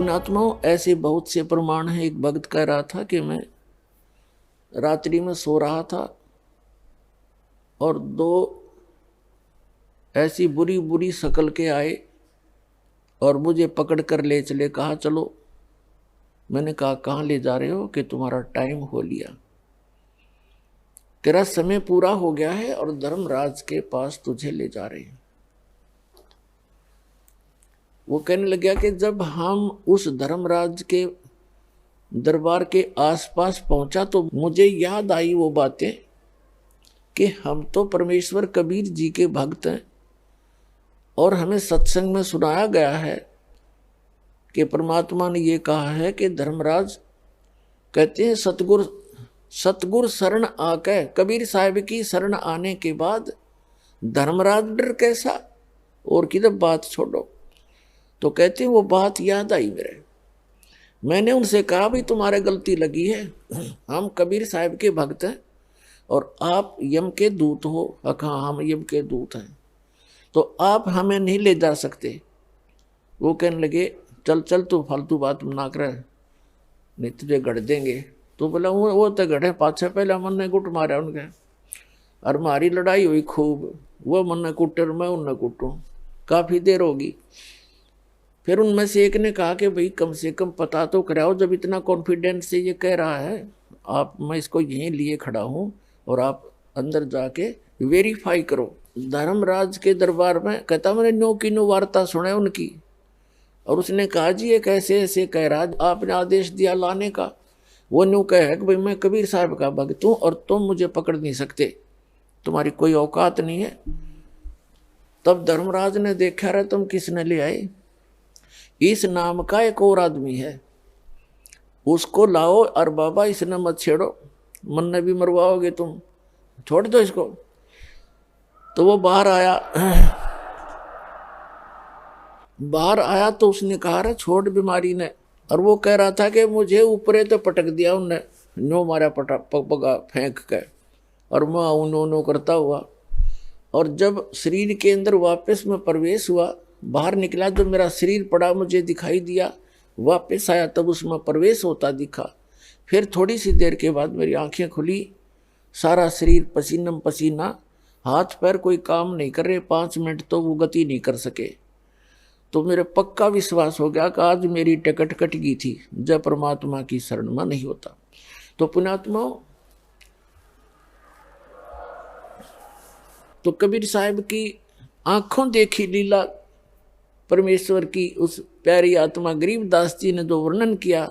पुण्यात्माओं, ऐसे बहुत से प्रमाण हैं। एक भक्त कह रहा था कि मैं रात्रि में सो रहा था और दो ऐसी बुरी बुरी शक्ल के आए और मुझे पकड़ कर ले चले। कहा चलो। मैंने कहा कहाँ ले जा रहे हो? कि तुम्हारा टाइम हो लिया, तेरा समय पूरा हो गया है और धर्मराज के पास तुझे ले जा रहे हैं। वो कहने लग गया कि जब हम उस धर्मराज के दरबार के आसपास पहुंचा तो मुझे याद आई वो बातें कि हम तो परमेश्वर कबीर जी के भक्त हैं और हमें सत्संग में सुनाया गया है कि परमात्मा ने ये कहा है कि धर्मराज कहते हैं सतगुर शरण आके, कबीर साहब की शरण आने के बाद धर्मराज डर कैसा और किधर बात छोड़ो। तो कहते हैं वो बात याद आई मेरे। मैंने उनसे कहा भाई तुम्हारे गलती लगी है, हम कबीर साहब के भक्त हैं और आप यम के दूत हो। हाँ, हम यम के दूत हैं, तो आप हमें नहीं ले जा सकते। वो कहने लगे चल चल तू फालतू बात ना कर, नहीं तुझे गढ़ देंगे। तो बोला वो तो गढ़े पाछे, पहले मन ने गुट मारा उनके और हमारी लड़ाई हुई खूब। वो मन ने कुटे और मैं उनने कुटूँ, काफ़ी देर होगी। फिर उनमें से एक ने कहा कि भाई कम से कम पता तो कराओ, जब इतना कॉन्फिडेंस से ये कह रहा है आप, मैं इसको यहीं लिए खड़ा हूँ और आप अंदर जाके वेरीफाई करो। धर्मराज के दरबार में कहता मैंने नो की नो वार्ता सुने उनकी, और उसने कहा जी ये कैसे ऐसे कह रहा, आपने आदेश दिया लाने का। वो न्यू कहे कि भाई मैं कबीर साहब का भक्त हूँ और तुम मुझे पकड़ नहीं सकते, तुम्हारी कोई औकात नहीं है। तब धर्मराज ने देखा रहा तुम किसने ले आए, इस नाम का एक और आदमी है, उसको लाओ और बाबा इसने मत छेड़ो, मन ने भी मरवाओगे तुम, छोड़ दो इसको। तो वो बाहर आया तो उसने कहा रे छोड़ बीमारी ने। और वो कह रहा था कि मुझे ऊपरे तो पटक दिया उनने, नो मारा पगा फेंक के, और मैं उनो करता हुआ। और जब शरीर के अंदर वापस में प्रवेश हुआ, बाहर निकला, जो मेरा शरीर पड़ा मुझे दिखाई दिया, वापस आया तब उसमें प्रवेश होता दिखा। फिर थोड़ी सी देर के बाद मेरी आंखें खुली, सारा शरीर पसीना पसीना, हाथ पैर कोई काम नहीं कर रहे, 5 मिनट तो वो गति नहीं कर सके। तो मेरे पक्का विश्वास हो गया कि आज मेरी टिकट कट गई थी, जब परमात्मा की शरण में नहीं होता। तो पुण्यात्माओं, तो कबीर साहब की आंखों देखी लीला परमेश्वर की उस प्यारी आत्मा गरीबदास जी ने जो वर्णन किया,